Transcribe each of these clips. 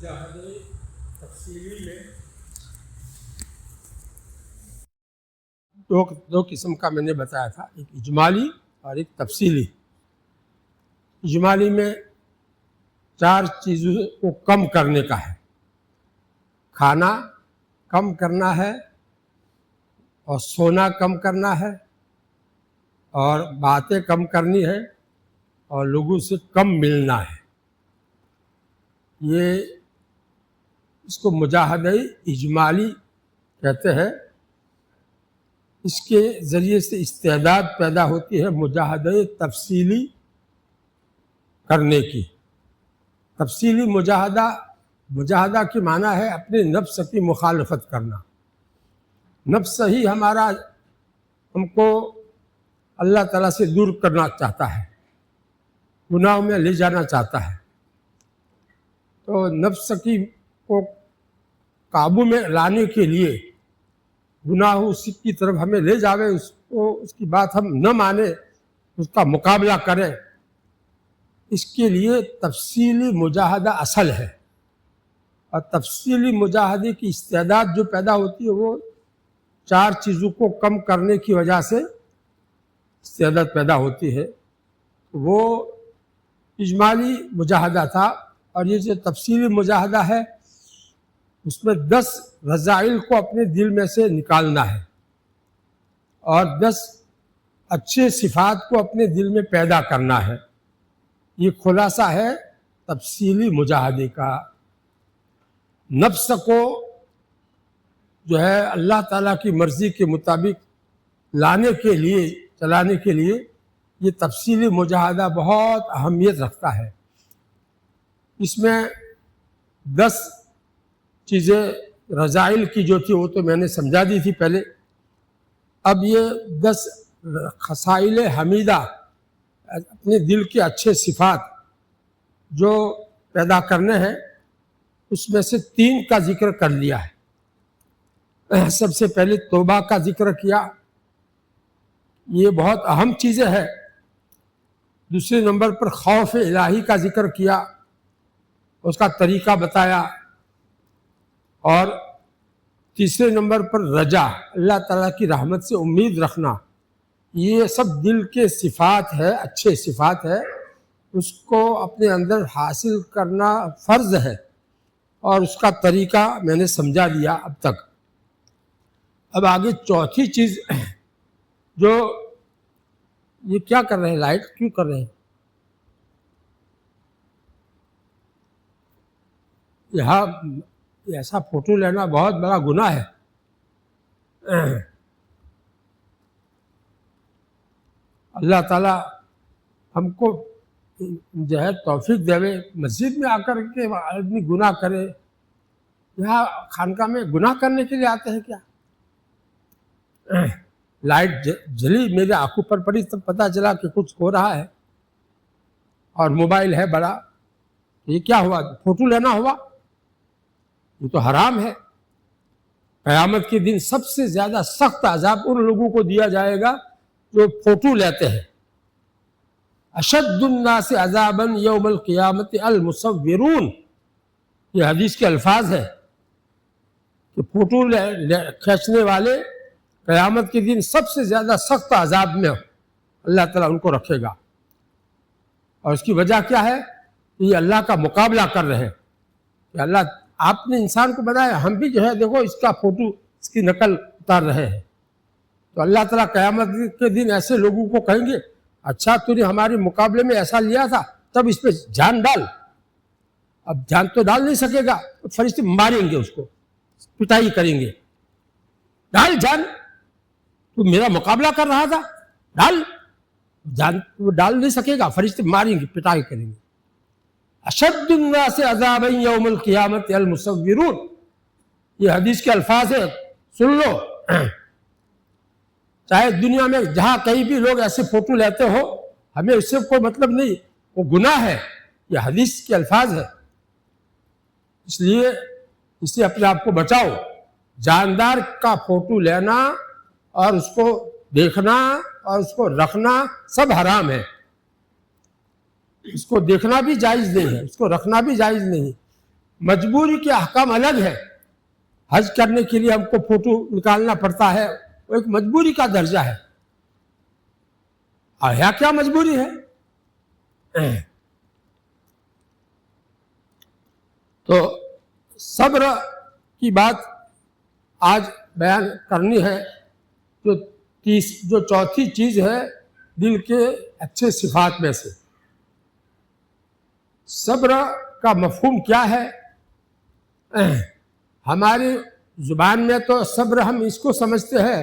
مجاہدے تفصیلی میں دو قسم کا میں نے بتایا تھا، ایک اجمالی اور ایک تفصیلی۔ اجمالی میں 4 چیزوں کو کم کرنے کا ہے، کھانا کم کرنا ہے، اور سونا کم کرنا ہے، اور باتیں کم کرنی ہے، اور لوگوں سے کم ملنا ہے۔ یہ اس کو مجاہدہ اجمالی کہتے ہیں۔ اس کے ذریعے سے استعداد پیدا ہوتی ہے مجاہدہ تفصیلی کرنے کی۔ تفصیلی مجاہدہ کی معنی ہے اپنے نفس کی مخالفت کرنا۔ نفس ہی ہم کو اللہ تعالیٰ سے دور کرنا چاہتا ہے، گناہوں میں لے جانا چاہتا ہے۔ تو نفس کو قابو میں لانے کے لیے گناہ اس کی طرف ہمیں لے جاوے، اس کی بات ہم نہ مانیں، اس کا مقابلہ کریں، اس کے لیے تفصیلی مجاہدہ اصل ہے۔ اور تفصیلی مجاہدے کی استعداد جو پیدا ہوتی ہے وہ 4 چیزوں کو کم کرنے کی وجہ سے استعداد پیدا ہوتی ہے۔ وہ اجمالی مجاہدہ تھا، اور یہ جو تفصیلی مجاہدہ ہے اس میں 10 رذائل کو اپنے دل میں سے نکالنا ہے، اور 10 اچھے صفات کو اپنے دل میں پیدا کرنا ہے۔ یہ خلاصہ ہے تفصیلی مجاہدے کا۔ نفس کو جو ہے اللہ تعالیٰ کی مرضی کے مطابق چلانے کے لیے یہ تفصیلی مجاہدہ بہت اہمیت رکھتا ہے۔ اس میں 10 چیزیں رذائل کی جو تھی وہ تو میں نے سمجھا دی تھی پہلے۔ اب یہ 10 خصائل حمیدہ، اپنے دل کے اچھے صفات جو پیدا کرنے ہیں، اس میں سے 3 کا ذکر کر لیا ہے۔ سب سے پہلے توبہ کا ذکر کیا، یہ بہت اہم چیزیں ہے۔ دوسرے نمبر پر خوف الہی کا ذکر کیا، اس کا طریقہ بتایا، اور تیسرے نمبر پر رجا، اللہ تعالیٰ کی رحمت سے امید رکھنا۔ یہ سب دل کے صفات ہے، اچھے صفات ہے، اس کو اپنے اندر حاصل کرنا فرض ہے، اور اس کا طریقہ میں نے سمجھا دیا اب تک۔ اب آگے چوتھی چیز جو یہ کیا کر رہے ہیں، لائٹ کیوں کر رہے ہیں؟ یہاں ایسا فوٹو لینا بہت بڑا گناہ ہے۔ اللہ تعالیٰ ہم کو جو ہے توفیق دے، مسجد میں آ کر کے آدمی گناہ کرے۔ یہاں خانقاہ میں گناہ کرنے کے لیے آتے ہیں کیا؟ لائٹ جلی، میرے آنکھوں پر پڑی، تب پتہ چلا کہ کچھ ہو رہا ہے، اور موبائل ہے بڑا، یہ کیا ہوا؟ فوٹو لینا ہوا؟ یہ تو حرام ہے۔ قیامت کے دن سب سے زیادہ سخت عذاب ان لوگوں کو دیا جائے گا جو فوٹو لیتے ہیں۔ اشد الناس عذابا یوم القیامت المصورون، یہ حدیث کے الفاظ ہیں کہ فوٹو کھینچنے والے قیامت کے دن سب سے زیادہ سخت عذاب میں اللہ تعالیٰ ان کو رکھے گا۔ اور اس کی وجہ کیا ہے؟ کہ یہ اللہ کا مقابلہ کر رہے ہیں کہ اللہ آپ نے انسان کو بنایا، ہم بھی جو ہے دیکھو اس کا فوٹو، اس کی نقل اتار رہے ہیں۔ تو اللہ تعالیٰ قیامت کے دن ایسے لوگوں کو کہیں گے، اچھا تو نے ہمارے مقابلے میں ایسا لیا تھا، تب اس پہ جان ڈال۔ اب جان تو ڈال نہیں سکے گا، فرشتے ماریں گے، اس کو پٹائی کریں گے، ڈال جان، تو میرا مقابلہ کر رہا تھا، ڈال جان۔ وہ ڈال نہیں سکے گا، فرشتے ماریں گے، پٹائی کریں گے۔ اشد الناس عذابا یوم القیامت المصورون، یہ حدیث کے الفاظ ہیں، سن لو۔ چاہے دنیا میں جہاں کہیں بھی لوگ ایسے فوٹو لیتے ہو، ہمیں اس سے کوئی مطلب نہیں، وہ گناہ ہے، یہ حدیث کے الفاظ ہے۔ اس لیے اس سے اپنے آپ کو بچاؤ۔ جاندار کا فوٹو لینا اور اس کو دیکھنا اور اس کو رکھنا سب حرام ہے۔ اس کو دیکھنا بھی جائز نہیں ہے، اس کو رکھنا بھی جائز نہیں۔ مجبوری کے احکام الگ ہے. حج کرنے کے لیے ہم کو فوٹو نکالنا پڑتا ہے، وہ ایک مجبوری کا درجہ ہے. اور کیا مجبوری ہے؟ تو صبر کی بات آج بیان کرنی ہے. جو چوتھی چیز ہے دل کے اچھے صفات میں سے. صبر کا مفہوم کیا ہے؟ ہماری زبان میں تو صبر ہم اس کو سمجھتے ہیں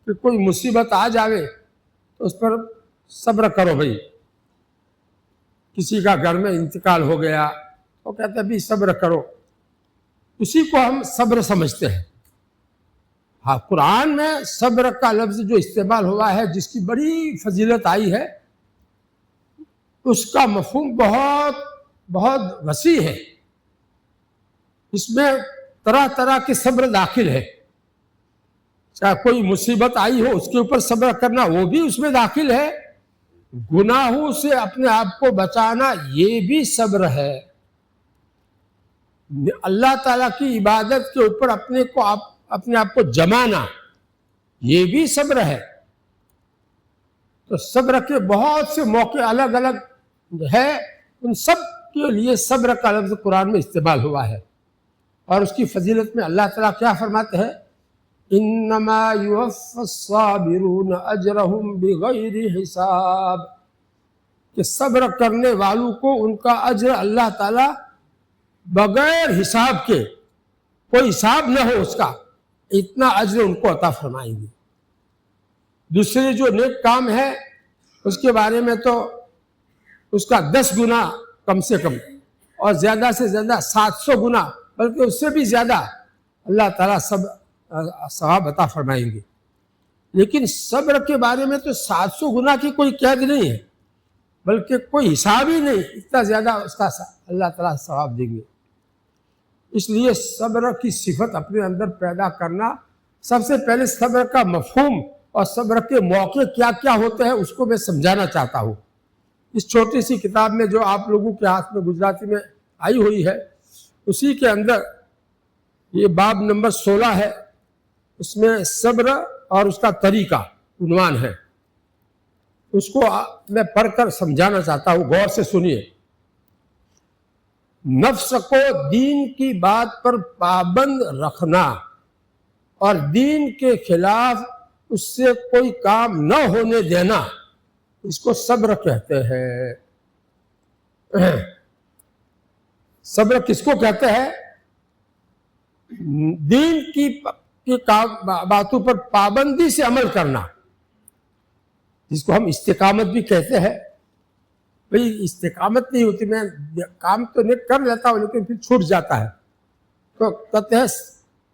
کہ کوئی مصیبت آ جاوے تو اس پر صبر کرو بھائی. کسی کا گھر میں انتقال ہو گیا تو کہتے ہیں بھی صبر کرو، اسی کو ہم صبر سمجھتے ہیں. ہاں، قرآن میں صبر کا لفظ جو استعمال ہوا ہے، جس کی بڑی فضیلت آئی ہے، اس کا مفہوم بہت بہت وسیع ہے. اس میں طرح طرح کے صبر داخل ہے. چاہے کوئی مصیبت آئی ہو اس کے اوپر صبر کرنا، وہ بھی اس میں داخل ہے. گناہوں سے اپنے آپ کو بچانا، یہ بھی صبر ہے. اللہ تعالیٰ کی عبادت کے اوپر اپنے آپ کو جمانا، یہ بھی صبر ہے. تو صبر کے بہت سے موقع الگ الگ ہے، ان سب کے لیے صبر کا لفظ قرآن میں استعمال ہوا ہے. اور اس کی فضیلت میں اللہ تعالیٰ کیا فرماتے ہیں؟ انما یوفی الصابرون اجرہم بغیر حساب، کہ صبر کرنے والوں کو ان کا اجر اللہ تعالیٰ بغیر حساب کے، کوئی حساب نہ ہو اس کا، اتنا اجر ان کو عطا فرمائیں گے. دوسرے جو نیک کام ہے اس کے بارے میں تو اس کا 10 گنا کم سے کم، اور زیادہ سے زیادہ 700 گنا، بلکہ اس سے بھی زیادہ اللہ تعالیٰ ثواب عطا فرمائیں گے. لیکن صبر کے بارے میں تو 700 گنا کی کوئی قید نہیں ہے، بلکہ کوئی حساب ہی نہیں، اتنا زیادہ اس کا اللہ تعالیٰ ثواب دیں گے. اس لیے صبر کی صفت اپنے اندر پیدا کرنا، سب سے پہلے صبر کا مفہوم اور صبر کے موقع کیا کیا ہوتے ہیں اس کو میں سمجھانا چاہتا ہوں. اس چھوٹی سی کتاب میں جو آپ لوگوں کے ہاتھ میں گجراتی میں آئی ہوئی ہے، اسی کے اندر یہ باب نمبر 16 ہے، اس میں صبر اور اس کا طریقہ عنوان ہے. اس کو میں پڑھ کر سمجھانا چاہتا ہوں، غور سے سنیے. نفس کو دین کی بات پر پابند رکھنا اور دین کے خلاف اس سے کوئی کام نہ ہونے دینا، اس کو صبر کہتے ہیں. صبر کس کو کہتے ہیں؟ دین کی باتوں پر پابندی سے عمل کرنا، جس کو ہم استقامت بھی کہتے ہیں. بھئی استقامت نہیں ہوتی، میں کام تو نہیں کر لیتا ہوں لیکن پھر چھوٹ جاتا ہے. تو کہتے ہیں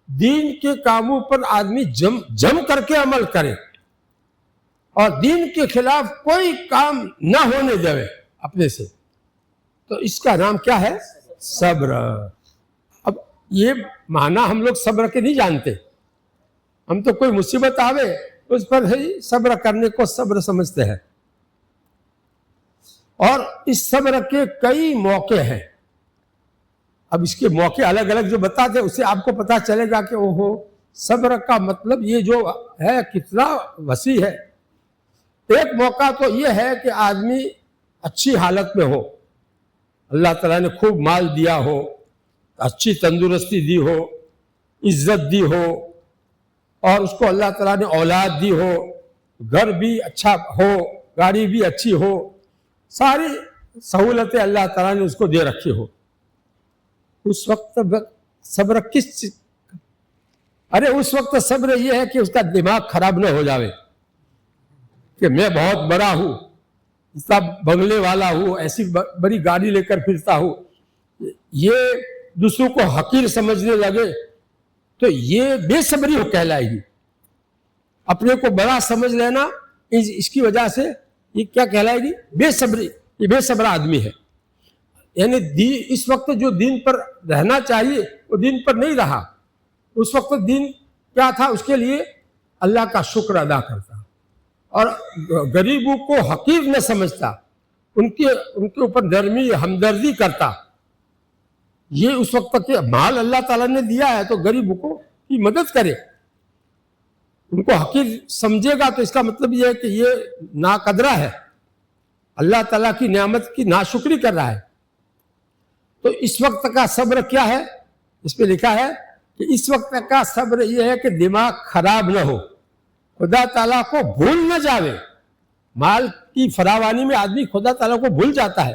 دین کے کاموں پر آدمی جم کر کے عمل کرے اور دین کے خلاف کوئی کام نہ ہونے دے اپنے سے، تو اس کا نام کیا ہے؟ صبر. اب یہ معنی ہم لوگ صبر کے نہیں جانتے، ہم تو کوئی مصیبت آوے اس پر ہی صبر کرنے کو صبر سمجھتے ہیں. اور اس صبر کے کئی موقع ہیں. اب اس کے موقع الگ الگ جو بتاتے ہیں اس سے آپ کو پتا چلے گا کہ اوہو صبر کا مطلب یہ جو ہے کتنا وسیع ہے. ایک موقع تو یہ ہے کہ آدمی اچھی حالت میں ہو، اللہ تعالیٰ نے خوب مال دیا ہو، اچھی تندرستی دی ہو، عزت دی ہو، اور اس کو اللہ تعالیٰ نے اولاد دی ہو، گھر بھی اچھا ہو، گاڑی بھی اچھی ہو، ساری سہولتیں اللہ تعالیٰ نے اس کو دے رکھی ہو. اس وقت صبر کس چیز؟ اس وقت صبر یہ ہے کہ اس کا دماغ خراب نہ ہو جاوے کہ میں بہت بڑا ہوں، اتنا بنگلے والا ہوں، ایسی بڑی گاڑی لے کر پھرتا ہوں، یہ دوسروں کو حقیر سمجھنے لگے تو یہ بے صبری ہو کہلائے گی. اپنے کو بڑا سمجھ لینا، اس کی وجہ سے یہ کیا کہلائے گی؟ بے صبری. یہ بے صبر آدمی ہے. یعنی اس وقت جو دین پر رہنا چاہیے وہ دین پر نہیں رہا. اس وقت دین کیا تھا؟ اس کے لیے اللہ کا شکر ادا کرتا اور غریبوں کو حقیر نہ سمجھتا، ان کے اوپر نرمی ہمدردی کرتا. یہ اس وقت تک کہ مال اللہ تعالیٰ نے دیا ہے تو غریبوں کو کی مدد کرے. ان کو حقیر سمجھے گا تو اس کا مطلب یہ ہے کہ یہ ناقدرہ ہے, اللہ تعالیٰ کی نعمت کی ناشکری کر رہا ہے. تو اس وقت کا صبر کیا ہے؟ اس پہ لکھا ہے کہ اس وقت کا صبر یہ ہے کہ دماغ خراب نہ ہو, خدا تعالیٰ کو بھول نہ جاوے. مال کی فراوانی میں آدمی خدا تعالیٰ کو بھول جاتا ہے,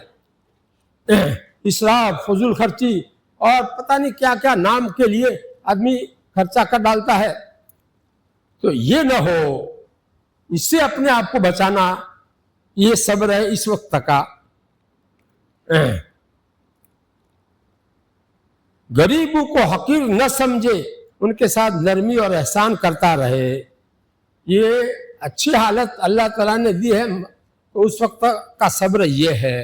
اسراف, فضول خرچی اور پتہ نہیں کیا کیا نام کے لیے آدمی خرچہ کر ڈالتا ہے. تو یہ نہ ہو, اس سے اپنے آپ کو بچانا یہ صبر ہے اس وقت کا. غریبوں کو حقیر نہ سمجھے, ان کے ساتھ نرمی اور احسان کرتا رہے. یہ اچھی حالت اللہ تعالیٰ نے دی ہے, تو اس وقت کا صبر یہ ہے.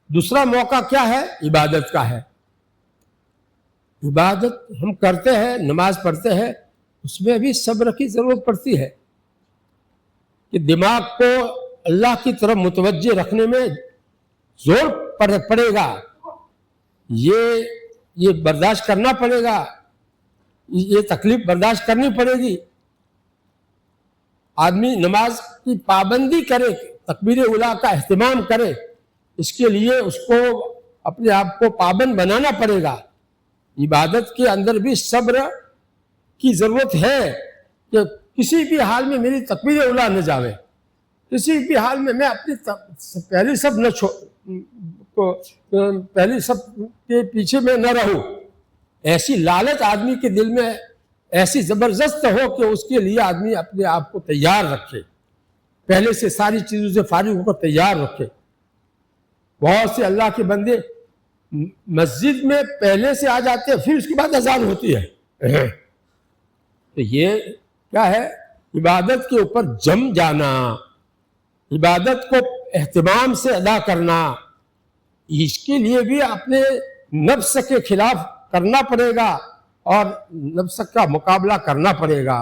دوسرا موقع کیا ہے؟ عبادت کا ہے. عبادت ہم کرتے ہیں, نماز پڑھتے ہیں, اس میں بھی صبر کی ضرورت پڑتی ہے کہ دماغ کو اللہ کی طرف متوجہ رکھنے میں زور پڑے گا. یہ برداشت کرنا پڑے گا, یہ تکلیف برداشت کرنی پڑے گی. آدمی نماز کی پابندی کرے, تکبیر اولیٰ کا اہتمام کرے, اس کے لیے اس کو اپنے آپ کو پابند بنانا پڑے گا. عبادت کے اندر بھی صبر کی ضرورت ہے کہ کسی بھی حال میں میری تکبیر اولیٰ نہ جاوے, کسی بھی حال میں میں اپنی پہلی سب نہ پہلی سب کے پیچھے میں نہ رہوں. ایسی لالچ آدمی کے دل میں ایسی زبردست ہو کہ اس کے لیے آدمی اپنے آپ کو تیار رکھے, پہلے سے ساری چیزوں سے فارغ ہو کر تیار رکھے. بہت سے اللہ کے بندے مسجد میں پہلے سے آ جاتے ہیں, پھر اس کے بعد اذان ہوتی ہے. تو یہ کیا ہے؟ عبادت کے اوپر جم جانا, عبادت کو اہتمام سے ادا کرنا. اس کے لیے بھی اپنے نفس کے خلاف کرنا پڑے گا اور نفس کا مقابلہ کرنا پڑے گا.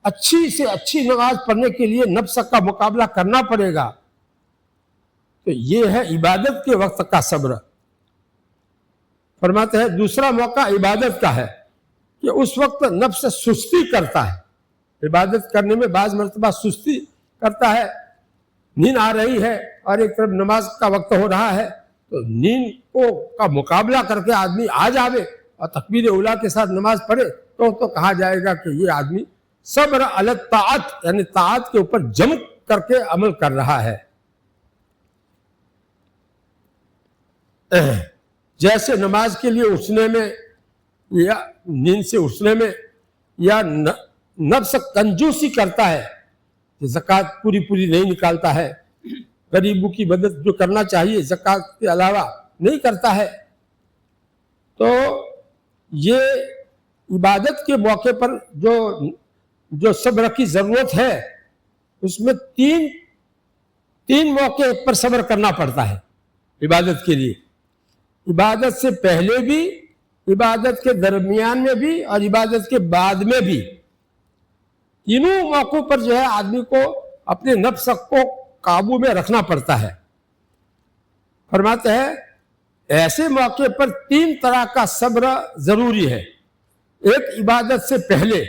اچھی سے اچھی نماز پڑھنے کے لیے نفس کا مقابلہ کرنا پڑے گا. تو یہ ہے عبادت کے وقت کا صبر. فرماتے ہیں دوسرا موقع عبادت کا ہے کہ اس وقت نفس سستی کرتا ہے. عبادت کرنے میں بعض مرتبہ سستی کرتا ہے, نیند آ رہی ہے اور ایک طرف نماز کا وقت ہو رہا ہے, تو نیند کا مقابلہ کر کے آدمی آ جاوے اور تکبیر اولیٰ کے ساتھ نماز پڑھے تو کہا جائے گا کہ یہ آدمی صبر علی الطاعت یعنی طاعت کے اوپر جم کر کے عمل کر رہا ہے. جیسے نماز کے لیے اٹھنے میں یا نیند سے اٹھنے میں یا نفس کنجوسی کرتا ہے, زکوٰۃ پوری نہیں نکالتا ہے, غریبوں کی مدد جو کرنا چاہیے زکوٰۃ کے علاوہ نہیں کرتا ہے, تو یہ عبادت کے موقع پر جو صبر کی ضرورت ہے اس میں تین موقع پر صبر کرنا پڑتا ہے عبادت کے لیے. عبادت سے پہلے بھی, عبادت کے درمیان میں بھی اور عبادت کے بعد میں بھی. تینوں موقعوں پر جو ہے آدمی کو اپنے نفس کو قابو میں رکھنا پڑتا ہے. فرماتے ہیں ایسے موقع پر 3 طرح کا صبر ضروری ہے. ایک عبادت سے پہلے.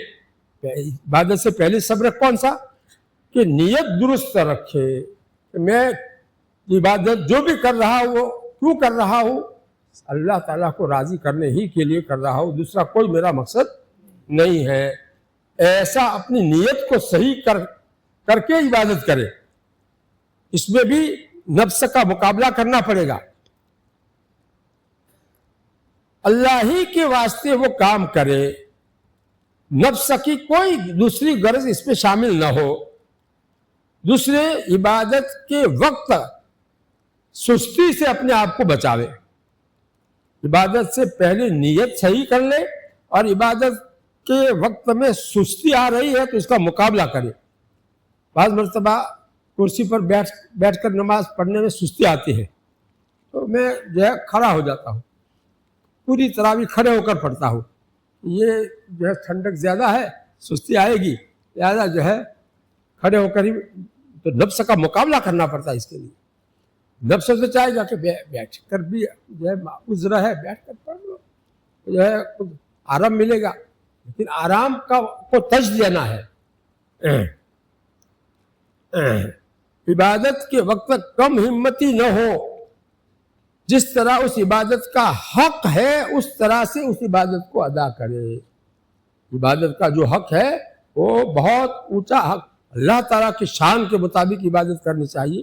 عبادت سے پہلے صبر کون سا؟ کہ نیت درست رکھے کہ میں عبادت جو بھی کر رہا ہوں وہ کیوں کر رہا ہوں, اللہ تعالیٰ کو راضی کرنے ہی کے لیے کر رہا ہوں, دوسرا کوئی میرا مقصد نہیں ہے. ایسا اپنی نیت کو صحیح کر کے عبادت کرے. اس میں بھی نفس کا مقابلہ کرنا پڑے گا. اللہ ہی کے واسطے وہ کام کرے, نفس کی کوئی دوسری غرض اس میں شامل نہ ہو. دوسرے عبادت کے وقت سستی سے اپنے آپ کو بچاوے. عبادت سے پہلے نیت صحیح کر لے اور عبادت کے وقت میں سستی آ رہی ہے تو اس کا مقابلہ کرے. بعض مرتبہ کرسی پر بیٹھ کر نماز پڑھنے میں سستی آتی ہے تو میں جو ہے کھڑا ہو جاتا ہوں, پوری طرح بھی کھڑے ہو کر پڑھتا ہوں. یہ جو ہے ٹھنڈک زیادہ ہے, سستی آئے گی, لہٰذا جو ہے کھڑے ہو کر ہی تو نفس کا مقابلہ کرنا پڑتا ہے اس کے لیے. نفس سے چاہے جا کے بیٹھ کر بھی جو ہے عذر ہے بیٹھ کر پڑھ لو، جو ہے آرام ملے گا، لیکن آرام کو ترجیح دینا ہے۔ عبادت کے وقت کم ہمتی نہ ہو، جس طرح اس عبادت کا حق ہے اس طرح سے اس عبادت کو ادا کرے۔ عبادت کا جو حق ہے وہ بہت اونچا حق، اللہ تعالیٰ کی شان کے مطابق عبادت کرنی چاہیے۔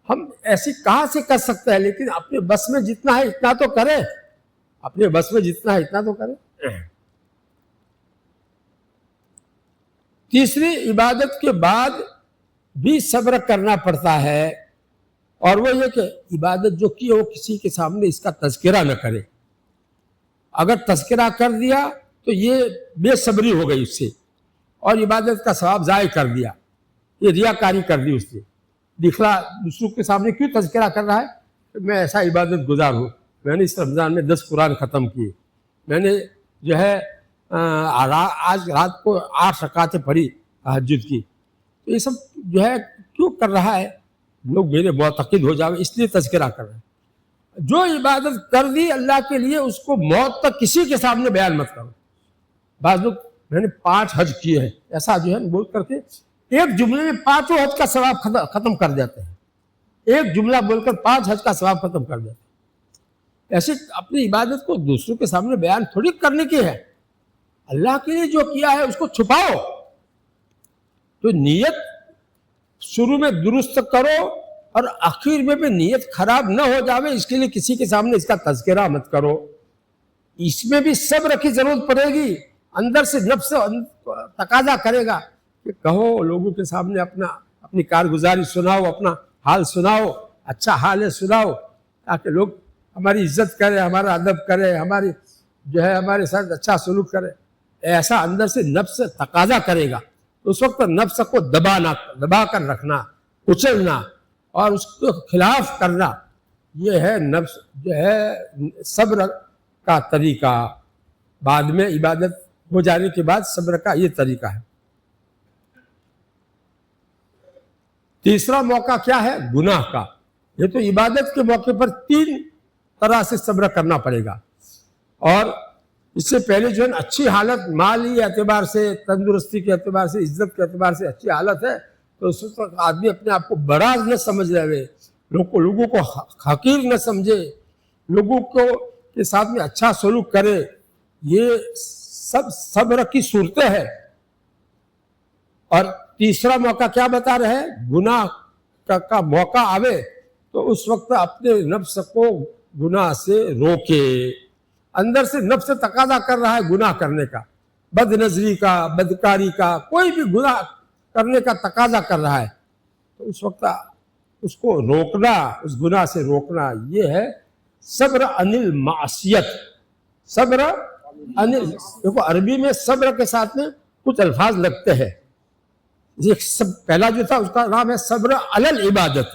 ہم ایسی کہاں سے کر سکتے ہیں، لیکن اپنے بس میں جتنا ہے اتنا تو کریں، اپنے بس میں جتنا ہے اتنا تو کریں۔ تیسری، عبادت کے بعد بھی صبر کرنا پڑتا ہے، اور وہ یہ کہ عبادت جو کی وہ کسی کے سامنے اس کا تذکرہ نہ کرے۔ اگر تذکرہ کر دیا تو یہ بے صبری ہو گئی اس سے، اور عبادت کا ثواب ضائع کر دیا، یہ ریاکاری کر دی اس نے۔ دکھلا دوسروں کے سامنے کیوں تذکرہ کر رہا ہے کہ میں ایسا عبادت گزار ہوں، میں نے اس رمضان میں 10 قرآن ختم کیے، میں نے جو ہے آج رات کو 8 رکعتیں پڑھی تہجد کی، تو یہ سب جو ہے کیوں کر رہا ہے؟ لوگ میرے معتقد ہو جاوے اس لیے تذکرہ کر رہے ہیں۔ جو عبادت کر دی اللہ کے لیے اس کو موت تک کسی کے سامنے بیان مت کرو۔ بعض لوگ میں نے 5 حج کیے ہیں ایسا جو ہے بول کر کے ایک جملے میں 5 حج کا ثواب ختم کر دیتے ہیں، ایک جملہ بول کر 5 حج کا ثواب ختم کر دیتے ہیں۔ ایسے اپنی عبادت کو دوسروں کے سامنے بیان تھوڑی کرنے کی ہے، اللہ کے لیے جو کیا ہے اس کو چھپاؤ۔ تو نیت شروع میں درست کرو اور آخر میں بھی نیت خراب نہ ہو جاوے، اس کے لیے کسی کے سامنے اس کا تذکرہ مت کرو۔ اس میں بھی صبر کی ضرورت پڑے گی، اندر سے نفس تقاضا کرے گا کہ کہو، لوگوں کے سامنے اپنی کارگزاری سناؤ، اپنا حال سناؤ، اچھا حال ہے سناؤ، تاکہ لوگ ہماری عزت کرے، ہمارا ادب کرے، ہماری جو ہے ہمارے ساتھ اچھا سلوک کرے۔ ایسا اندر سے نفس تقاضا کرے گا، اس وقت نفس کو دبا کر رکھنا، کچلنا اور اس کے خلاف کرنا، یہ ہے نفس جو ہے صبر کا طریقہ۔ بعد میں عبادت ہو جانے کے بعد صبر کا یہ طریقہ ہے۔ تیسرا موقع کیا ہے؟ گناہ کا۔ یہ تو عبادت کے موقع پر 3 طرح سے صبر کرنا پڑے گا، اور اس سے پہلے جو ہے اچھی حالت مالی اعتبار سے، تندرستی کے اعتبار سے، عزت کے اعتبار سے اچھی حالت ہے تو اس وقت آدمی اپنے آپ کو بڑا نہ سمجھ رہے، لوگوں کو حقیر نہ سمجھے، لوگوں کے ساتھ میں اچھا سلوک کرے، یہ سب صبر کی صورتیں ہے۔ اور تیسرا موقع کیا بتا رہے ہیں؟ گناہ کا موقع آوے تو اس وقت اپنے نفس کو گناہ سے روکے۔ اندر سے نفس تقاضا کر رہا ہے گناہ کرنے کا، بد نظری کا، بدکاری کا، کوئی بھی گناہ کرنے کا تقاضا کر رہا ہے، تو اس وقت اس کو روکنا، اس گناہ سے روکنا، یہ ہے صبر عن المعصیت۔ صبر دیکھو عربی میں صبر کے ساتھ میں کچھ الفاظ لگتے ہیں، پہلا جو تھا اس کا نام ہے صبر علی العبادت،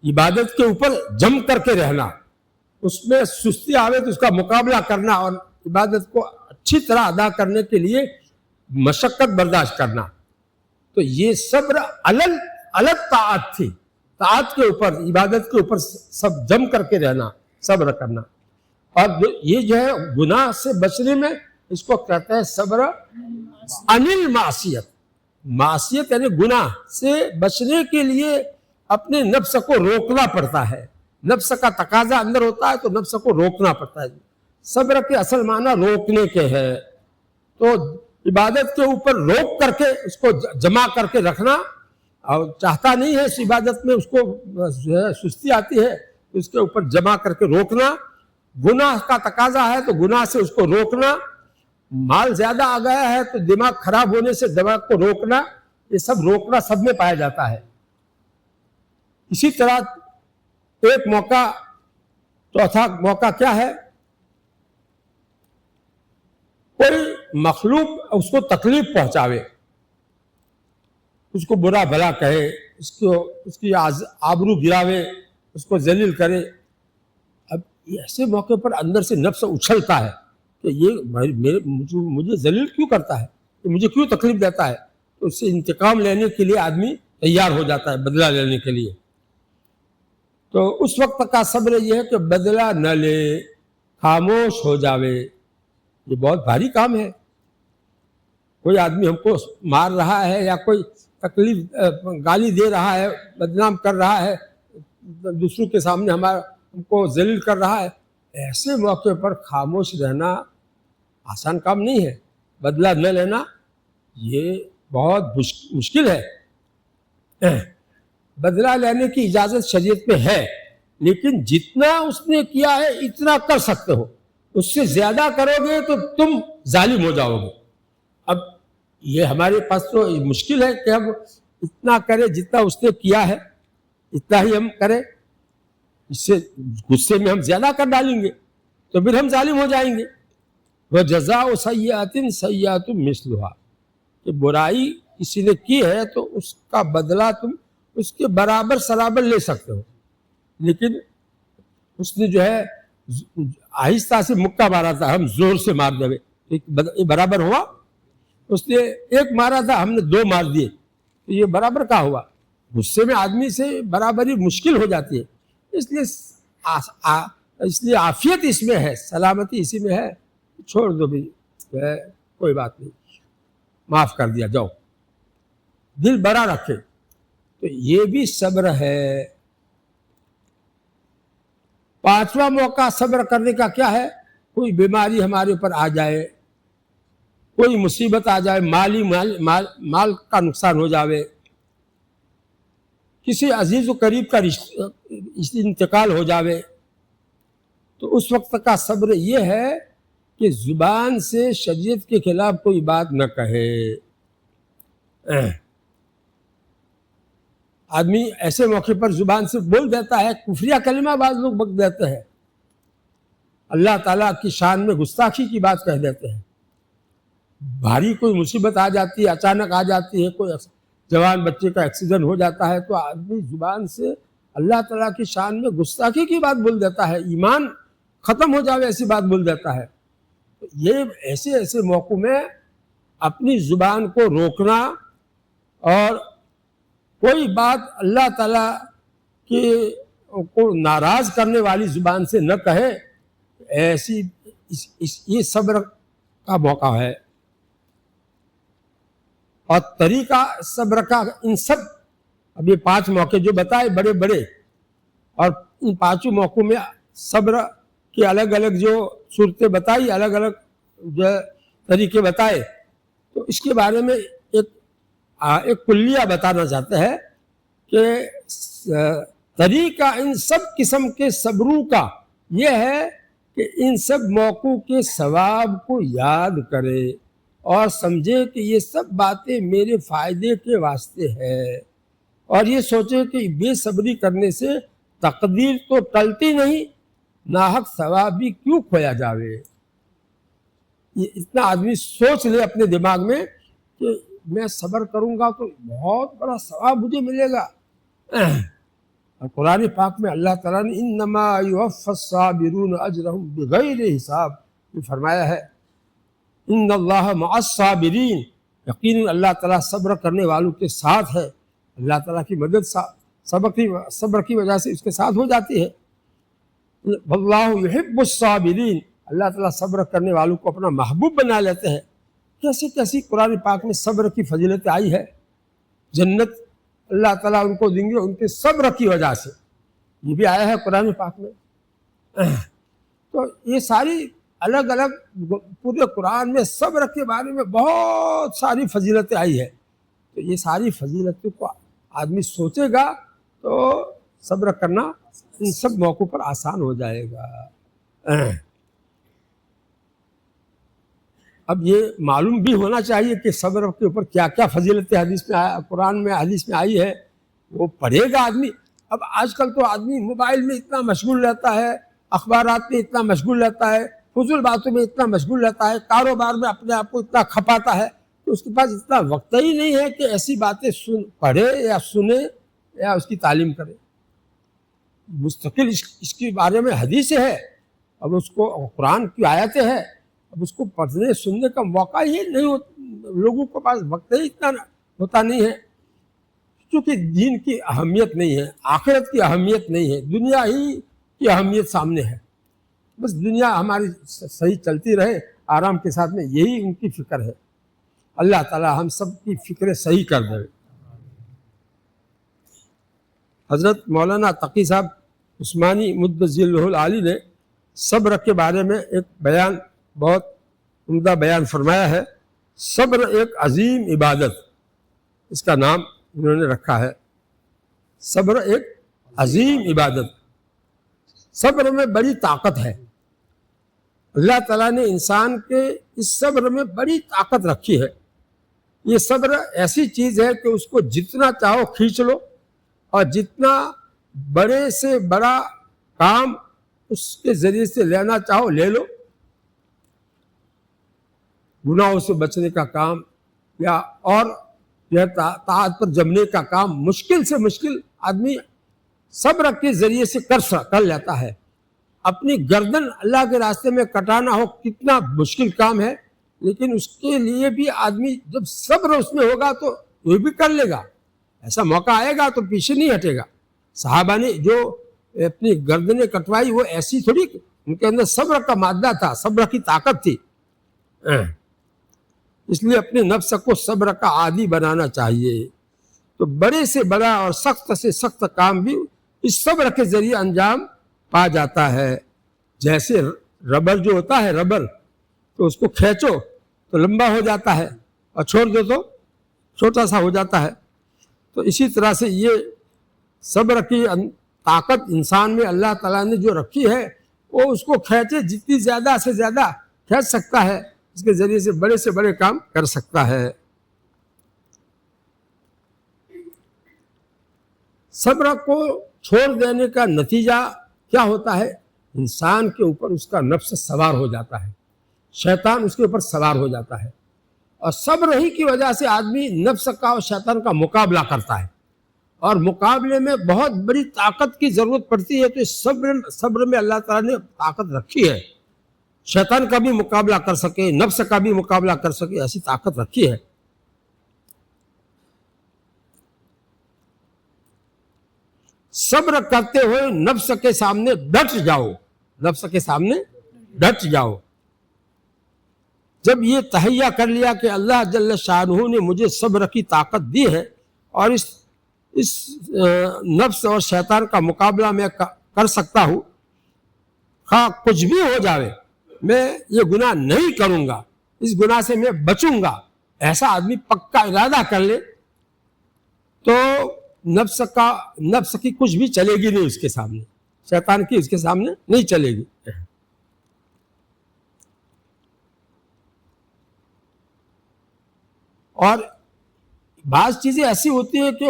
عبادت کے اوپر جم کر کے رہنا، اس میں سستی آوے تو اس کا مقابلہ کرنا، اور عبادت کو اچھی طرح ادا کرنے کے لیے مشقت برداشت کرنا۔ تو یہ صبر علی الطاعت تھی، طاعت کے اوپر، عبادت کے اوپر سب جم کر کے رہنا، صبر کرنا۔ اور یہ جو ہے گناہ سے بچنے میں اس کو کہتے ہیں صبر عن المعصیت۔ معصیت یعنی گناہ سے بچنے کے لیے اپنے نفس کو روکنا پڑتا ہے، نفس کا تقاضا اندر ہوتا ہے تو نفس کو روکنا پڑتا ہے۔ صبر کے اصل معنی روکنے کے ہے، تو عبادت کے اوپر روک کر کے اس کو جمع کر کے رکھنا، اور چاہتا نہیں ہے اس عبادت میں اس کو سستی آتی ہے، اس کے اوپر جمع کر کے روکنا۔ گناہ کا تقاضا ہے تو گناہ سے اس کو روکنا، مال زیادہ آ گیا ہے تو دماغ خراب ہونے سے دماغ کو روکنا، یہ سب روکنا سب میں پایا جاتا ہے۔ اسی طرح ایک موقع، چوتھا موقع کیا ہے؟ کوئی مخلوق اس کو تکلیف پہنچاوے، اس کو برا بھلا کہے، اس کی آبرو گراوے، اس کو ذلیل کرے۔ اب ایسے موقع پر اندر سے نفس اچھلتا ہے کہ یہ مجھے ذلیل کیوں کرتا ہے، یہ مجھے کیوں تکلیف دیتا ہے، تو اس سے انتقام لینے کے لیے آدمی تیار ہو جاتا ہے، بدلہ لینے کے لیے۔ تو اس وقت کا صبر یہ ہے کہ بدلہ نہ لے، خاموش ہو جاوے. یہ بہت بھاری کام ہے. کوئی آدمی ہم کو مار رہا ہے یا کوئی تکلیف گالی دے رہا ہے، بدنام کر رہا ہے، دوسروں کے سامنے ہم کو ذلیل کر رہا ہے، ایسے موقع پر خاموش رہنا آسان کام نہیں ہے. بدلہ نہ لینا یہ بہت مشکل ہے. بدلہ لینے کی اجازت شریعت میں ہے، لیکن جتنا اس نے کیا ہے اتنا کر سکتے ہو. اس سے زیادہ کرو گے تو تم ظالم ہو جاؤ گے. اب یہ ہمارے پاس تو مشکل ہے کہ ہم اتنا کریں جتنا اس نے کیا ہے اتنا ہی ہم کریں. اس سے غصے میں ہم زیادہ کر ڈالیں گے تو پھر ہم ظالم ہو جائیں گے. وَجَزَاءُ سَيِّئَةٍ سَيِّئَةٌ مِثْلُهَا، کہ برائی کسی نے کی ہے تو اس کا بدلہ تم اس کے برابر سرابر لے سکتے ہو. لیکن اس نے جو ہے آہستہ سے مکہ مارا تھا، ہم زور سے مار دے، یہ برابر ہوا؟ اس نے ایک مارا تھا، ہم نے 2 مار دیے، تو یہ برابر کا ہوا؟ غصے میں آدمی سے برابری مشکل ہو جاتی ہے. اس لیے عافیت اس میں ہے، سلامتی اسی میں ہے. چھوڑ دو بھی، کوئی بات نہیں، معاف کر دیا جاؤ، دل بڑا رکھے. تو یہ بھی صبر ہے. 5واں موقع صبر کرنے کا کیا ہے؟ کوئی بیماری ہمارے اوپر آ جائے، کوئی مصیبت آ جائے، مال کا نقصان ہو جاوے، کسی عزیز و قریب کا انتقال ہو جاوے، تو اس وقت کا صبر یہ ہے کہ زبان سے شریعت کے خلاف کوئی بات نہ کہے. آدمی ایسے موقع پر زبان سے بول دیتا ہے، کفریہ کلمہ بعض لوگ بک دیتے ہیں، اللہ تعالیٰ کی شان میں گستاخی کی بات کہہ دیتے ہیں. بھاری کوئی مصیبت آ جاتی ہے، اچانک آ جاتی ہے، کوئی جوان بچے کا ایکسیڈنٹ ہو جاتا ہے، تو آدمی زبان سے اللہ تعالیٰ کی شان میں گستاخی کی بات بول دیتا ہے، ایمان ختم ہو جاوے ایسی بات بول دیتا ہے. یہ ایسے موقع میں اپنی زبان کو روکنا اور کوئی بات اللہ تعالیٰ کو ناراض کرنے والی زبان سے نہ کہے، ایسی یہ صبر کا موقع ہے. اور طریقہ صبر کا ان سب، اب یہ 5 موقع جو بتائے بڑے بڑے، اور ان 5 موقعوں میں صبر کے الگ الگ جو صورتیں بتائی، الگ الگ جو طریقے بتائے، تو اس کے بارے میں ایک کلیہ بتانا چاہتے ہیں کہ طریقہ ان سب قسم کے صبروں کا یہ ہے کہ ان سب موقعوں کے ثواب کو یاد کرے اور سمجھے کہ یہ سب باتیں میرے فائدے کے واسطے ہے، اور یہ سوچے کہ بے صبری کرنے سے تقدیر تو ٹلتی نہیں، ناحق ثواب بھی کیوں کھویا جاوے. یہ اتنا آدمی سوچ لے اپنے دماغ میں کہ میں صبر کروں گا تو بہت بڑا ثواب مجھے ملے گا. اور قرآن پاک میں اللہ تعالیٰ نے انما یوفی الصابرون اجرہم بغیر حساب یہ فرمایا ہے. ان اللہ مع الصابرین، یقیناً اللہ تعالیٰ صبر کرنے والوں کے ساتھ ہے. اللہ تعالیٰ کی مدد صبر کی وجہ سے اس کے ساتھ ہو جاتی ہے. واللہ یحب الصابرین، اللہ تعالیٰ صبر کرنے والوں کو اپنا محبوب بنا لیتے ہیں. کیسی قرآن پاک میں صبر کی فضیلت آئی ہے. جنت اللہ تعالیٰ ان کو دیں گے ان کے صبر کی وجہ سے، یہ بھی آیا ہے قرآن پاک میں. تو یہ ساری الگ الگ پورے قرآن میں صبر کے بارے میں بہت ساری فضیلتیں آئی ہے. تو یہ ساری فضیلتوں کو آدمی سوچے گا تو صبر کرنا ان سب موقعوں پر آسان ہو جائے گا. اب یہ معلوم بھی ہونا چاہیے کہ صبر کے اوپر کیا کیا فضیلتیں قرآن میں حدیث میں آئی ہے، وہ پڑھے گا آدمی. اب آج کل تو آدمی موبائل میں اتنا مشغول رہتا ہے، اخبارات میں اتنا مشغول رہتا ہے، فضول باتوں میں اتنا مشغول رہتا ہے، کاروبار میں اپنے آپ کو اتنا کھپاتا ہے کہ اس کے پاس اتنا وقت ہی نہیں ہے کہ ایسی باتیں پڑھے یا سنے یا اس کی تعلیم کرے. مستقل اس کے بارے میں حدیث ہے، اب اس کو قرآن کی آیتیں ہیں، اب اس کو پڑھنے سننے کا موقع ہی نہیں ہوتا، لوگوں کے پاس وقت ہی اتنا ہوتا نہیں ہے. چونکہ دین کی اہمیت نہیں ہے، آخرت کی اہمیت نہیں ہے، دنیا ہی کی اہمیت سامنے ہے، بس دنیا ہماری صحیح چلتی رہے آرام کے ساتھ میں، یہی ان کی فکر ہے۔ اللہ تعالی ہم سب کی فکریں صحیح کر دے۔ حضرت مولانا تقی صاحب عثمانی مدظلہ العالی نے صبر کے بارے میں ایک بیان، بہت عمدہ بیان فرمایا ہے۔ صبر ایک عظیم عبادت، اس کا نام انہوں نے رکھا ہے، صبر ایک عظیم عبادت۔ صبر میں بڑی طاقت ہے، اللہ تعالیٰ نے انسان کے اس صبر میں بڑی طاقت رکھی ہے۔ یہ صبر ایسی چیز ہے کہ اس کو جتنا چاہو کھینچ لو، اور جتنا بڑے سے بڑا کام اس کے ذریعے سے لینا چاہو لے لو۔ گناہوں سے بچنے کا کام یا اور طاعت پر جمنے کا کام، مشکل سے مشکل آدمی صبر کے ذریعے سے کر لیتا ہے۔ اپنی گردن اللہ کے راستے میں کٹانا ہو کتنا مشکل کام ہے، لیکن اس کے لیے بھی آدمی جب صبر اس میں ہوگا تو وہ بھی کر لے گا، ایسا موقع آئے گا تو پیچھے نہیں ہٹے گا۔ صحابہ نے جو اپنی گردنیں کٹوائی وہ ایسی تھوڑی، ان کے اندر صبر کا مادہ تھا، صبر کی طاقت تھی۔ اس لیے اپنے نفس کو صبر کا عادی بنانا چاہیے۔ تو بڑے سے بڑا اور سخت سے سخت کام بھی اس صبر کے ذریعے انجام پا جاتا ہے۔ جیسے ربر جو ہوتا ہے، ربر تو اس کو کھینچو تو لمبا ہو جاتا ہے اور چھوڑ دو تو چھوٹا سا ہو جاتا ہے۔ تو اسی طرح سے یہ صبر کی طاقت انسان میں اللہ تعالیٰ نے جو رکھی ہے، وہ اس کو کھینچے جتنی زیادہ سے زیادہ کھینچ سکتا ہے، اس کے ذریعے سے بڑے کام کر سکتا ہے۔ صبر کو چھوڑ دینے کا نتیجہ کیا ہوتا ہے؟ انسان کے اوپر اس کا نفس سوار ہو جاتا ہے، شیطان اس کے اوپر سوار ہو جاتا ہے، اور صبر ہی کی وجہ سے آدمی نفس کا اور شیطان کا مقابلہ کرتا ہے، اور مقابلے میں بہت بڑی طاقت کی ضرورت پڑتی ہے۔ تو اس صبر میں اللہ تعالیٰ نے طاقت رکھی ہے، شیطان کا بھی مقابلہ کر سکے، نفس کا بھی مقابلہ کر سکے، ایسی طاقت رکھی ہے۔ صبر کرتے ہوئے نفس کے سامنے ڈٹ جاؤ، نفس کے سامنے ڈٹ جاؤ۔ جب یہ تہیہ کر لیا کہ اللہ جل شانہ نے مجھے صبر کی طاقت دی ہے اور اس نفس اور شیطان کا مقابلہ میں کر سکتا ہوں، خواہ کچھ بھی ہو جاوے میں یہ گناہ نہیں کروں گا، اس گناہ سے میں بچوں گا، ایسا آدمی پکا ارادہ کر لے تو نفس کی کچھ بھی چلے گی نہیں اس کے سامنے، شیطان کی اس کے سامنے نہیں چلے گی۔ اور بعض چیزیں ایسی ہوتی ہیں کہ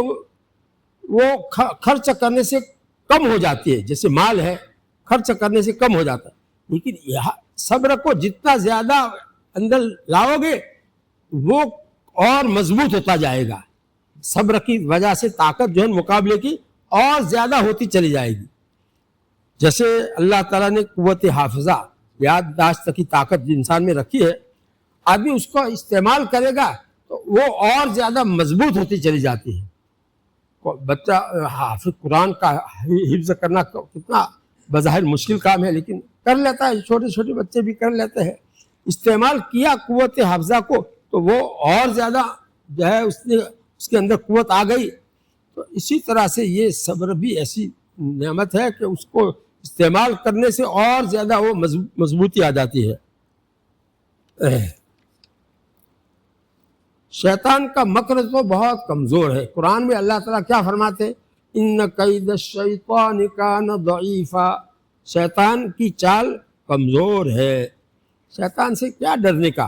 وہ خرچ کرنے سے کم ہو جاتی ہے، جیسے مال ہے خرچ کرنے سے کم ہو جاتا ہے، لیکن یہاں صبر کو جتنا زیادہ اندر لاؤ گے وہ اور مضبوط ہوتا جائے گا۔ صبر کی وجہ سے طاقت جو ہے مقابلے کی اور زیادہ ہوتی چلی جائے گی۔ جیسے اللہ تعالیٰ نے قوت حافظہ، یادداشت کی طاقت جو انسان میں رکھی ہے، آدمی اس کو استعمال کرے گا تو وہ اور زیادہ مضبوط ہوتی چلی جاتی ہے۔ بچہ حافظ قرآن کا حفظ کرنا کتنا بظاہر مشکل کام ہے، لیکن کر لیتا ہے، چھوٹے چھوٹے بچے بھی کر لیتے ہیں۔ استعمال کیا قوت حافظہ کو تو وہ اور زیادہ جو ہے اس کے اندر قوت آ گئی۔ تو اسی طرح سے یہ صبر بھی ایسی نعمت ہے کہ اس کو استعمال کرنے سے اور زیادہ وہ مضبوطی آ جاتی ہے۔ شیطان کا مکر تو بہت کمزور ہے۔ قرآن میں اللہ تعالیٰ کیا فرماتے ہیں؟ ان کید الشیطان کان ضعیفا، شیطان کی چال کمزور ہے۔ شیطان سے کیا ڈرنے کا،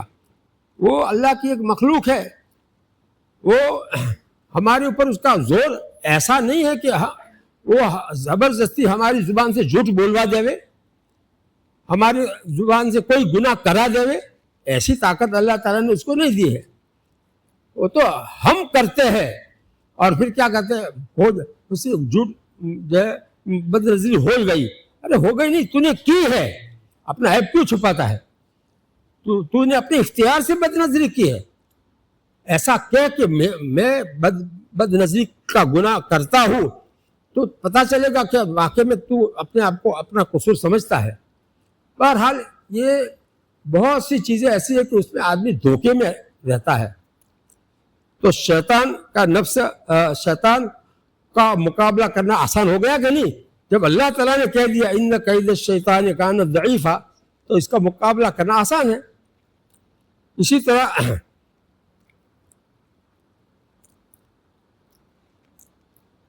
وہ اللہ کی ایک مخلوق ہے، وہ ہمارے اوپر اس کا زور ایسا نہیں ہے کہ وہ زبردستی ہماری زبان سے جھوٹ بولوا دے، ہماری زبان سے کوئی گناہ کرا دے، ایسی طاقت اللہ تعالیٰ نے اس کو نہیں دی ہے۔ وہ تو ہم کرتے ہیں اور پھر کیا کہتے ہیں، اسے جھوٹ بد نظری ہو گئی، ارے ہو گئی نہیں، تو نے کی ہے، اپنا عیب کیوں چھپاتا ہے؟ تو نے اپنے اختیار سے بد نظری کی ہے۔ ایسا کہ میں بد نظری کا گناہ کرتا ہوں تو پتہ چلے گا کہ واقعی میں تو اپنے آپ کو اپنا قصور سمجھتا ہے۔ بہرحال یہ بہت سی چیزیں ایسی ہیں کہ اس میں آدمی دھوکے میں رہتا ہے۔ تو شیطان کا نفس، شیطان کا مقابلہ کرنا آسان ہو گیا کہ نہیں؟ جب اللہ تعالیٰ نے کہہ دیا ان کید الشیطان کان ضعیفا، تو اس کا مقابلہ کرنا آسان ہے۔ اسی طرح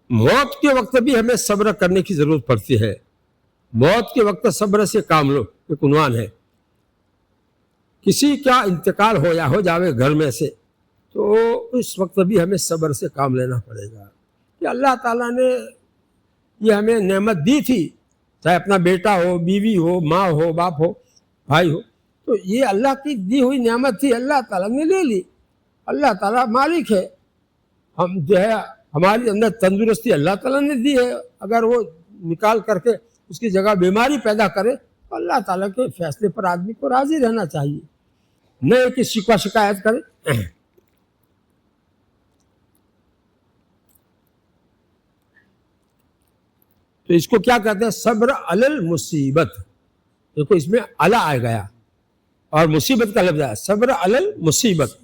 موت کے وقت بھی ہمیں صبر کرنے کی ضرورت پڑتی ہے۔ موت کے وقت صبر سے کام لو، ایک عنوان ہے۔ کسی کا انتقال ہو جاوے گھر میں سے، تو اس وقت بھی ہمیں صبر سے کام لینا پڑے گا کہ اللہ تعالیٰ نے یہ ہمیں نعمت دی تھی، چاہے اپنا بیٹا ہو، بیوی ہو، ماں ہو، باپ ہو، بھائی ہو، تو یہ اللہ کی دی ہوئی نعمت تھی، اللہ تعالیٰ نے لے لی۔ اللہ تعالیٰ مالک ہے، ہم جو ہے ہمارے اندر تندرستی اللہ تعالیٰ نے دی ہے، اگر وہ نکال کر کے اس کی جگہ بیماری پیدا کرے تو اللہ تعالیٰ کے فیصلے پر آدمی کو راضی رہنا چاہیے، نہ کہ شکوہ شکایت کرے۔ تو اس کو کیا کہتے ہیں؟ صبر علی المصیبت۔ دیکھو اس میں علی آ گیا اور مصیبت کا لفظ ہے، صبر علی المصیبت،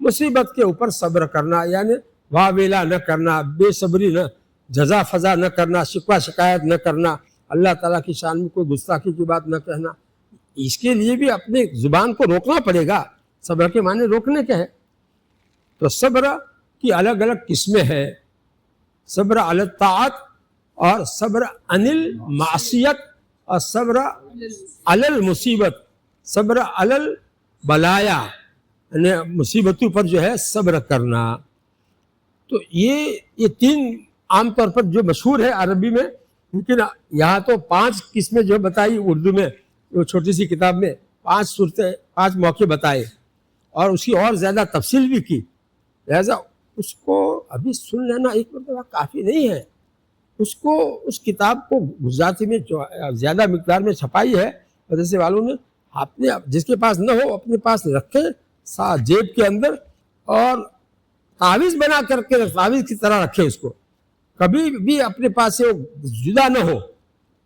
مصیبت کے اوپر صبر کرنا، یعنی واویلا نہ کرنا، بے صبری نہ، جزا فضا نہ کرنا، شکوہ شکایت نہ کرنا، اللہ تعالیٰ کی شان میں کوئی گستاخی کی بات نہ کہنا۔ اس کے لیے بھی اپنے زبان کو روکنا پڑے گا۔ صبر کے معنی روکنے کے ہے۔ تو صبر کی الگ الگ قسمیں ہیں، صبر علی الطاعت اور صبر عن المعصیت اور صبر علی المصیبت، صبر علی البلایا، یعنی مصیبتوں پر جو ہے صبر کرنا۔ تو یہ تین عام طور پر جو مشہور ہے عربی میں، لیکن یہاں تو 5 قسمیں جو بتائی اردو میں، وہ چھوٹی سی کتاب میں 5 صورتیں، 5 موقع بتائے اور اس کی اور زیادہ تفصیل بھی کی، لہذا اس کو ابھی سن لینا ایک مرتبہ کافی نہیں ہے۔ اس کو، اس کتاب کو گجراتی میں جو زیادہ مقدار میں چھپائی ہے مدرسے والوں نے، آپ نے جس کے پاس نہ ہو اپنے پاس رکھے جیب کے اندر، اور تعویذ بنا کر کے تعویذ کی طرح رکھے اس کو، کبھی بھی اپنے پاس سے جدا نہ ہو،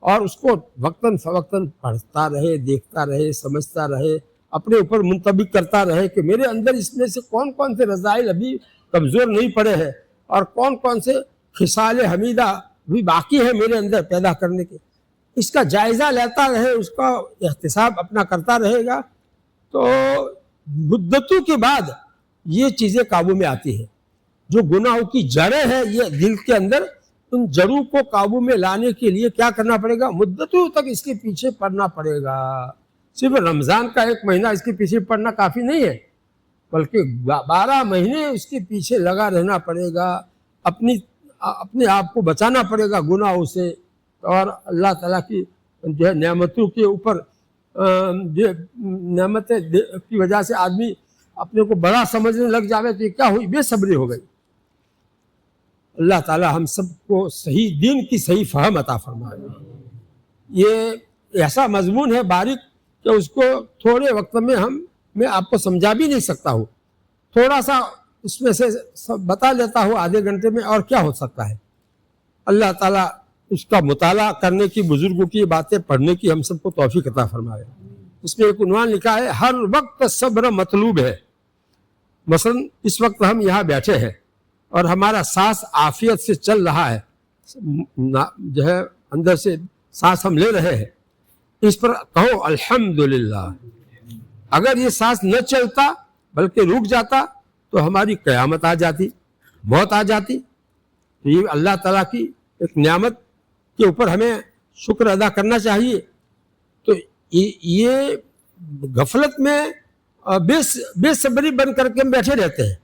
اور اس کو وقتاً فوقتاً پڑھتا رہے، دیکھتا رہے، سمجھتا رہے، اپنے اوپر منطبق کرتا رہے کہ میرے اندر اس میں سے کون کون سے رذائل ابھی کمزور نہیں پڑے ہیں اور کون کون سے خصال حمیدہ بھی باقی ہے میرے اندر پیدا کرنے کے۔ اس کا جائزہ لیتا رہے، اس کا احتساب اپنا کرتا رہے گا، تو مدتوں کے بعد یہ چیزیں قابو میں آتی ہیں۔ جو گناہوں کی جڑیں ہیں یہ دل کے اندر، ان جڑوں کو قابو میں لانے کے لیے کیا کرنا پڑے گا؟ مدتوں تک اس کے پیچھے پڑنا پڑے گا۔ صرف رمضان کا 1 مہینہ اس کے پیچھے پڑنا کافی نہیں ہے، بلکہ 12 مہینے اس کے پیچھے لگا رہنا پڑے گا، اپنے آپ کو بچانا پڑے گا گناہوں سے، اور اللہ تعالیٰ کی جو ہے نعمتوں کے اوپر جو نعمتیں کی وجہ سے آدمی اپنے کو بڑا سمجھنے لگ جاوے تو یہ کیا ہوئی؟ بے صبری ہو گئی۔ اللہ تعالیٰ ہم سب کو صحیح دین کی صحیح فہم عطا فرمائے۔ یہ ایسا مضمون ہے باریک کہ اس کو تھوڑے وقت میں آپ کو سمجھا بھی نہیں سکتا ہوں، تھوڑا سا اس میں سے بتا لیتا ہوں آدھے گھنٹے میں، اور کیا ہو سکتا ہے۔ اللہ تعالیٰ اس کا مطالعہ کرنے کی، بزرگوں کی باتیں پڑھنے کی ہم سب کو توفیق عطا فرمائے۔ اس میں ایک عنوان لکھا ہے، ہر وقت صبر مطلوب ہے۔ مثلا اس وقت ہم یہاں بیٹھے ہیں اور ہمارا سانس عافیت سے چل رہا ہے، جو ہے اندر سے سانس ہم لے رہے ہیں، اس پر کہو الحمدللہ۔ اگر یہ سانس نہ چلتا بلکہ رک جاتا تو ہماری قیامت آ جاتی، موت آ جاتی۔ تو یہ اللہ تعالیٰ کی ایک نعمت کے اوپر ہمیں شکر ادا کرنا چاہیے۔ تو یہ غفلت میں بے صبری بن کر کے ہم بیٹھے رہتے ہیں،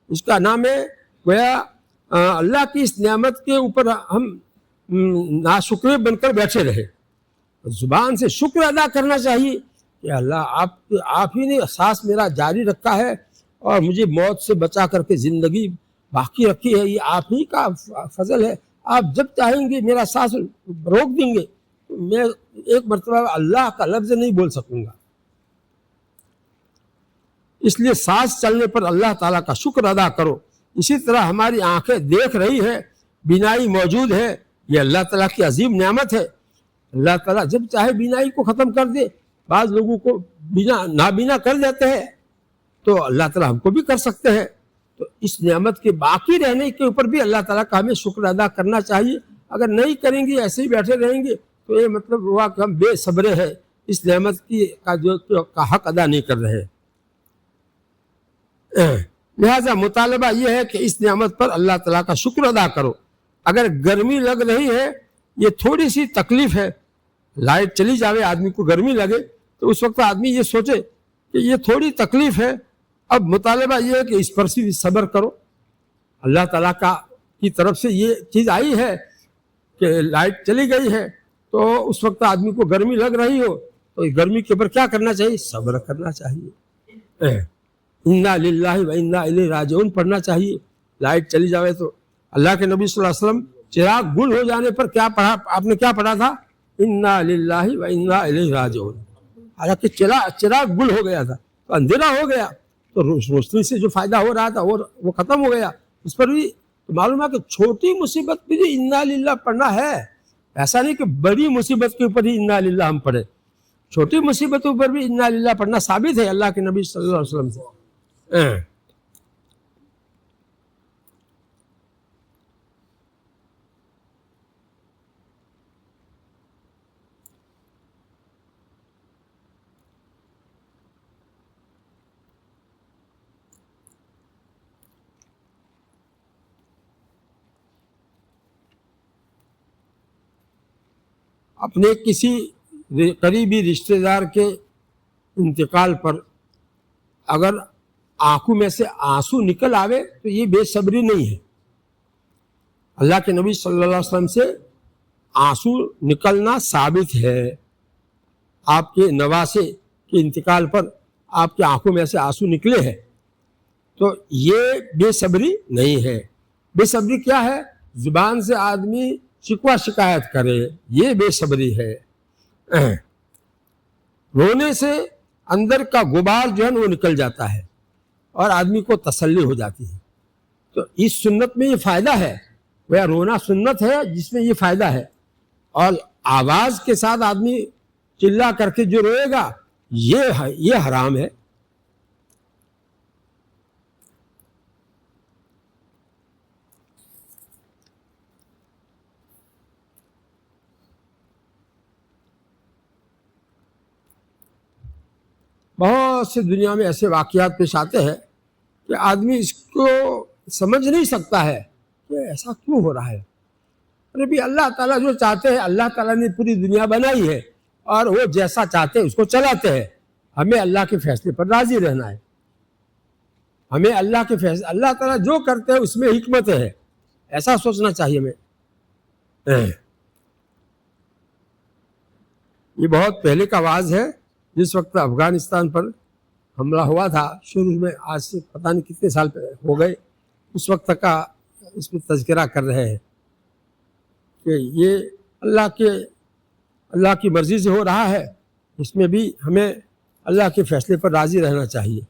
اس کا نام ہے گویا اللہ کی اس نعمت کے اوپر ہم ناشکرے بن کر بیٹھے رہے۔ زبان سے شکر ادا کرنا چاہیے کہ اللہ آپ ہی نے سانس میرا جاری رکھا ہے اور مجھے موت سے بچا کر کے زندگی باقی رکھی ہے، یہ آپ ہی کا فضل ہے۔ آپ جب چاہیں گے میرا سانس روک دیں گے، میں ایک مرتبہ اللہ کا لفظ نہیں بول سکوں گا۔ اس لیے سانس چلنے پر اللہ تعالیٰ کا شکر ادا کرو اسی طرح ہماری آنکھیں دیکھ رہی ہے، بینائی موجود ہے، یہ اللہ تعالیٰ کی عظیم نعمت ہے۔ اللہ تعالیٰ جب چاہے بینائی کو ختم کر دے، بعض لوگوں کو نابینا کر دیتے ہیں، تو اللہ تعالیٰ ہم کو بھی کر سکتے ہیں۔ تو اس نعمت کے باقی رہنے کے اوپر بھی اللہ تعالیٰ کا ہمیں شکر ادا کرنا چاہیے۔ اگر نہیں کریں گے، ایسے ہی بیٹھے رہیں گے، تو یہ مطلب ہوا کہ ہم بے صبرے ہیں، اس نعمت کا حق ادا نہیں کر رہے۔ لہذا مطالبہ یہ ہے کہ اس نعمت پر اللہ تعالیٰ کا شکر ادا کرو۔ اگر گرمی لگ رہی ہے، یہ تھوڑی سی تکلیف ہے، لائٹ چلی جاوے، آدمی کو گرمی لگے، تو اس وقت آدمی یہ سوچے کہ یہ تھوڑی تکلیف ہے، اب مطالبہ یہ ہے کہ اس پر بھی صبر کرو۔ اللہ تعالیٰ کی طرف سے یہ چیز آئی ہے کہ لائٹ چلی گئی ہے، تو اس وقت آدمی کو گرمی لگ رہی ہو، تو گرمی کے اوپر کیا کرنا چاہیے؟ صبر کرنا چاہیے۔ انا للہ و انا الیہ راجعون پڑھنا چاہیے۔ لائٹ چلی جاوے تو اللہ کے نبی صلی اللہ علیہ وسلم چراغ گل ہو جانے پر کیا پڑھا؟ آپ نے کیا پڑھا تھا؟ انا للہ و انا الیہ راجعون۔ حالانکہ چراغ گل ہو گیا تھا، تو اندھیرا ہو گیا، تو روشنی سے جو فائدہ ہو رہا تھا وہ ختم ہو گیا۔ اس پر بھی معلوم ہے کہ چھوٹی مصیبت پہ بھی انا للہ پڑھنا ہے۔ ایسا نہیں کہ بڑی مصیبت کے اوپر ہی انا للہ ہم پڑھیں، چھوٹی مصیبتوں پر بھی انا للہ پڑھنا ثابت ہے اللہ کے نبی صلی اللہ علیہ وسلم سے۔ اپنے کسی قریبی رشتہ دار کے انتقال پر اگر آنکھوں میں سے آنسو نکل آوے تو یہ بے صبری نہیں ہے۔ اللہ کے نبی صلی اللہ علیہ وسلم سے آنسو نکلنا ثابت ہے۔ آپ کے نواسے کے انتقال پر آپ کی آنکھوں میں سے آنسو نکلے ہیں، تو یہ بے صبری نہیں ہے۔ بے صبری کیا ہے؟ زبان سے آدمی شکوہ شکایت کرے، یہ بے صبری ہے۔ رونے سے اندر کا غبار جو ہے وہ نکل جاتا ہے اور آدمی کو تسلی ہو جاتی ہے۔ تو اس سنت میں یہ فائدہ ہے، وہ رونا سنت ہے جس میں یہ فائدہ ہے۔ اور آواز کے ساتھ آدمی چلا کر کے جو روئے گا یہ حرام ہے۔ بہت سے دنیا میں ایسے واقعات پیش آتے ہیں کہ آدمی اس کو سمجھ نہیں سکتا ہے کہ ایسا کیوں ہو رہا ہے۔ ارے بھی اللہ تعالیٰ جو چاہتے ہیں، اللہ تعالیٰ نے پوری دنیا بنائی ہے اور وہ جیسا چاہتے ہیں اس کو چلاتے ہیں۔ ہمیں اللہ کے فیصلے پر راضی رہنا ہے۔ ہمیں اللہ کے فیصلے، اللہ تعالیٰ جو کرتے ہیں اس میں حکمت ہے، ایسا سوچنا چاہیے ہمیں۔ یہ بہت پہلے کا واعظ ہے، جس وقت افغانستان پر حملہ ہوا تھا، شروع میں، آج سے پتہ نہیں کتنے سال ہو گئے، اس وقت کا اس میں تذکرہ کر رہے ہیں کہ یہ اللہ کی مرضی سے ہو رہا ہے، اس میں بھی ہمیں اللہ کے فیصلے پر راضی رہنا چاہیے۔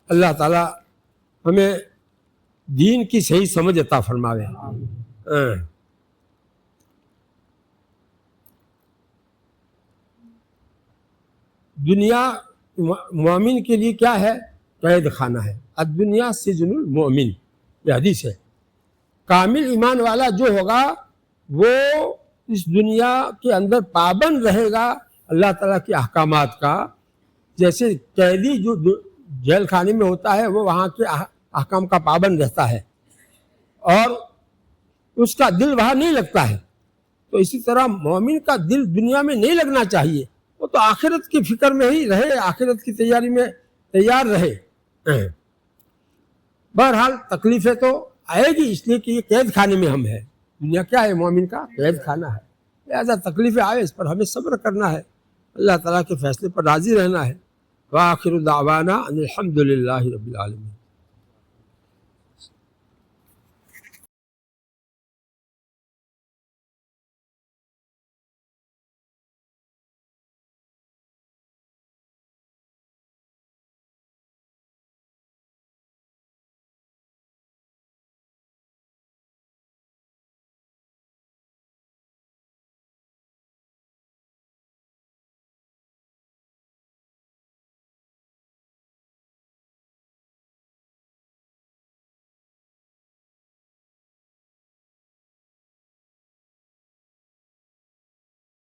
اللہ تعالیٰ ہمیں دین کی صحیح سمجھ عطا فرماوے۔ دنیا مومن کے لیے کیا ہے؟ قید خانہ ہے۔ الدنیا سجن المؤمن، یہ حدیث ہے۔ کامل ایمان والا جو ہوگا وہ اس دنیا کے اندر پابند رہے گا اللہ تعالیٰ کے احکامات کا۔ جیسے قیدی جو جیل خانے میں ہوتا ہے وہ وہاں کے احکام کا پابند رہتا ہے اور اس کا دل وہاں نہیں لگتا ہے، تو اسی طرح مومن کا دل دنیا میں نہیں لگنا چاہیے، وہ تو آخرت کی فکر میں ہی رہے، آخرت کی تیاری میں تیار رہے۔ بہرحال تکلیفیں تو آئے گی، اس لیے کہ یہ قید خانے میں ہم ہیں۔ دنیا کیا ہے؟ مومن کا قید خانہ ہے، لہذا تکلیفیں آئے اس پر ہمیں صبر کرنا ہے، اللہ تعالیٰ کے فیصلے پر راضی رہنا ہے۔ وآخر دعوانا ان الحمد للہ رب العالمین۔